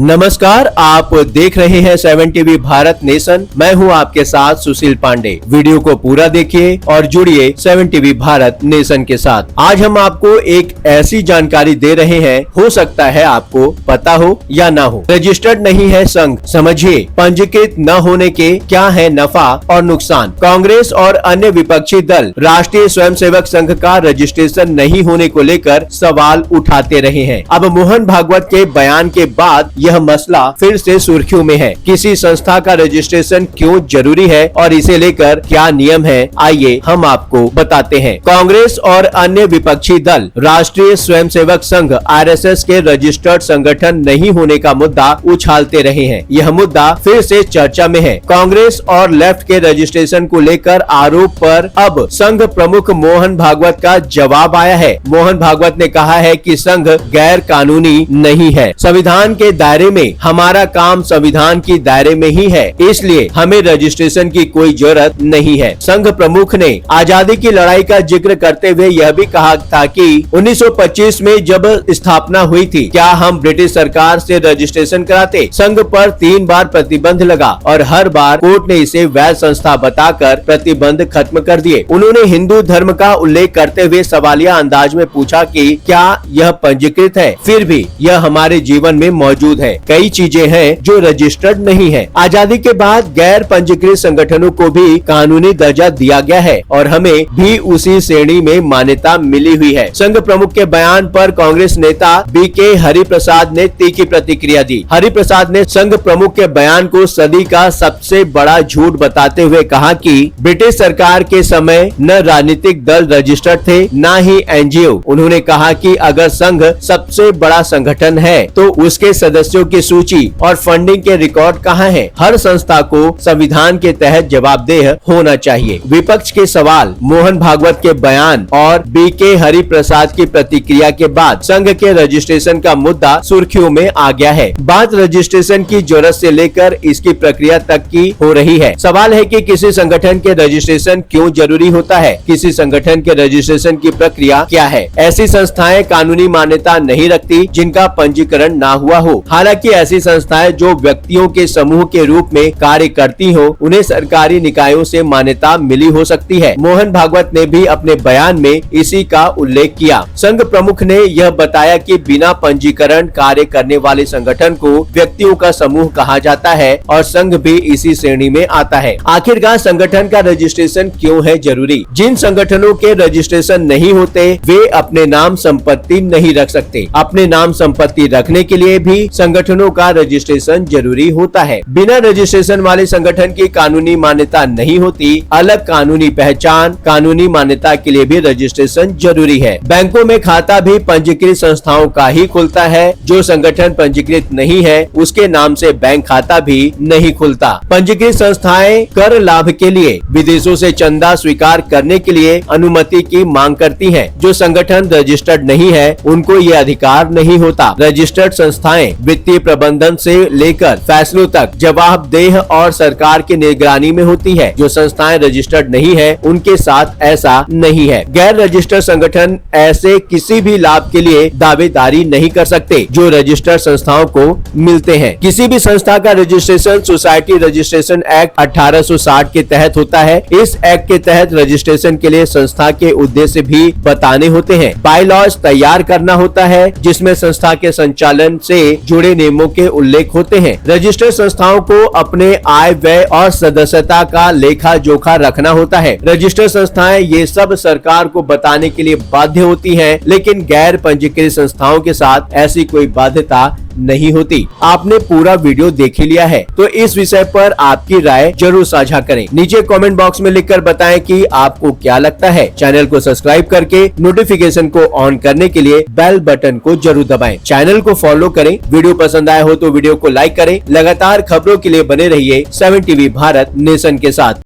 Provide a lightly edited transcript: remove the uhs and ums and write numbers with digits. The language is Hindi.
नमस्कार, आप देख रहे हैं 7 टीवी भारत नेशन। मैं हूं आपके साथ सुशील पांडे। वीडियो को पूरा देखिए और जुड़िए 7 टीवी भारत नेशन के साथ। आज हम आपको एक ऐसी जानकारी दे रहे हैं, हो सकता है आपको पता हो या ना हो। रजिस्टर्ड नहीं है संघ, समझिए पंजीकृत न होने के क्या है नफा और नुकसान। कांग्रेस और अन्य विपक्षी दल राष्ट्रीय स्वयंसेवक संघ का रजिस्ट्रेशन नहीं होने को लेकर सवाल उठाते रहे हैं। अब मोहन भागवत के बयान के बाद यह मसला फिर से सुर्खियों में है। किसी संस्था का रजिस्ट्रेशन क्यों जरूरी है और इसे लेकर क्या नियम है, आइए हम आपको बताते हैं। कांग्रेस और अन्य विपक्षी दल राष्ट्रीय स्वयंसेवक संघ आरएसएस के रजिस्टर्ड संगठन नहीं होने का मुद्दा उछालते रहे हैं। यह मुद्दा फिर से चर्चा में है। कांग्रेस और लेफ्ट के रजिस्ट्रेशन को लेकर आरोप पर अब संघ प्रमुख मोहन भागवत का जवाब आया है। मोहन भागवत ने कहा है कि संघ गैर कानूनी नहीं है। संविधान के दायरे में हमारा काम संविधान की दायरे में ही है, इसलिए हमें रजिस्ट्रेशन की कोई जरूरत नहीं है। संघ प्रमुख ने आजादी की लड़ाई का जिक्र करते हुए यह भी कहा था कि 1925 में जब स्थापना हुई थी, क्या हम ब्रिटिश सरकार से रजिस्ट्रेशन कराते। संघ पर 3 बार प्रतिबंध लगा और हर बार कोर्ट ने इसे वैध संस्था बताकर प्रतिबंध खत्म कर दिए। उन्होंने हिंदू धर्म का उल्लेख करते हुए सवालिया अंदाज में पूछा कि क्या यह पंजीकृत है, फिर भी यह हमारे जीवन में मौजूद है। कई चीजें हैं जो रजिस्टर्ड नहीं है। आजादी के बाद गैर पंजीकृत संगठनों को भी कानूनी दर्जा दिया गया है और हमें भी उसी श्रेणी में मान्यता मिली हुई है। संघ प्रमुख के बयान पर कांग्रेस नेता बीके हरिप्रसाद ने तीखी प्रतिक्रिया दी। हरिप्रसाद ने संघ प्रमुख के बयान को सदी का सबसे बड़ा झूठ बताते हुए कहा कि ब्रिटिश सरकार के समय न राजनीतिक दल रजिस्टर्ड थे, न ही एनजीओ। उन्होंने कहा कि अगर संघ सबसे बड़ा संगठन है तो उसके सदस्यों की सूची और फंडिंग के रिकॉर्ड कहाँ है। हर संस्था को संविधान के तहत जवाबदेह होना चाहिए। विपक्ष के सवाल, मोहन भागवत के बयान और बीके हरिप्रसाद की प्रतिक्रिया के बाद संघ के रजिस्ट्रेशन का मुद्दा सुर्खियों में आ गया है। बात रजिस्ट्रेशन की जरूरत से लेकर इसकी प्रक्रिया तक की हो रही है। सवाल है कि किसी संगठन के रजिस्ट्रेशन क्यों जरूरी होता है, किसी संगठन के रजिस्ट्रेशन की प्रक्रिया क्या है। ऐसी संस्थाएं कानूनी मान्यता नहीं रखती जिनका पंजीकरण ना हुआ हो। हालांकि ऐसी संस्थाएं जो व्यक्तियों के समूह के रूप में कार्य करती हो, उन्हें सरकारी निकायों से मान्यता मिली हो सकती है। मोहन भागवत ने भी अपने बयान में इसी का उल्लेख किया। संघ प्रमुख ने यह बताया कि बिना पंजीकरण कार्य करने वाले संगठन को व्यक्तियों का समूह कहा जाता है और संघ भी इसी श्रेणी में आता है। आखिरकार संगठन का रजिस्ट्रेशन क्यों है जरूरी। जिन संगठनों के रजिस्ट्रेशन नहीं होते वे अपने नाम संपत्ति नहीं रख सकते। अपने नाम संपत्ति रखने के लिए भी संगठनों का रजिस्ट्रेशन जरूरी होता है। बिना रजिस्ट्रेशन वाले संगठन की कानूनी मान्यता नहीं होती। अलग कानूनी पहचान, कानूनी मान्यता के लिए भी रजिस्ट्रेशन जरूरी है। बैंकों में खाता भी पंजीकृत संस्थाओं का ही खुलता है। जो संगठन पंजीकृत नहीं है उसके नाम से बैंक खाता भी नहीं खुलता। पंजीकृत संस्थाएं कर लाभ के लिए विदेशों से चंदा स्वीकार करने के लिए अनुमति की मांग करती हैं। जो संगठन रजिस्टर्ड नहीं है उनको ये अधिकार नहीं होता। रजिस्टर्ड संस्थाएं वित्तीय प्रबंधन से लेकर फैसलों तक जवाबदेह और सरकार की निगरानी में होती है। जो संस्थाएं रजिस्टर्ड नहीं है उनके साथ ऐसा नहीं है। गैर रजिस्टर्ड संगठन ऐसे किसी भी लाभ के लिए दावेदारी नहीं कर सकते जो रजिस्टर्ड संस्थाओं को मिलते हैं। किसी भी संस्था का रजिस्ट्रेशन सोसाइटी रजिस्ट्रेशन एक्ट 1860 के तहत होता है। इस एक्ट के तहत रजिस्ट्रेशन के लिए संस्था के उद्देश्य भी बताने होते हैं। बायलॉज तैयार करना होता है जिसमें संस्था के संचालन से जुड़े नियमों के उल्लेख होते हैं। रजिस्टर्ड संस्थाओं को अपने आय व्यय और सदस्यता का लेखा जोखा रखना होता है। रजिस्टर्ड संस्थाएं ये सब सरकार को बताने के लिए बाध्य होती हैं, लेकिन गैर पंजीकृत संस्थाओं के साथ ऐसी कोई बाध्यता नहीं होती। आपने पूरा वीडियो देख ही लिया है तो इस विषय पर आपकी राय जरूर साझा करें। नीचे कमेंट बॉक्स में लिखकर बताएं कि आपको क्या लगता है। चैनल को सब्सक्राइब करके नोटिफिकेशन को ऑन करने के लिए बेल बटन को जरूर दबाएं। चैनल को फॉलो करें। वीडियो पसंद आया हो तो वीडियो को लाइक करें। लगातार खबरों के लिए बने रहिए 7 टीवी भारत नेशन के साथ।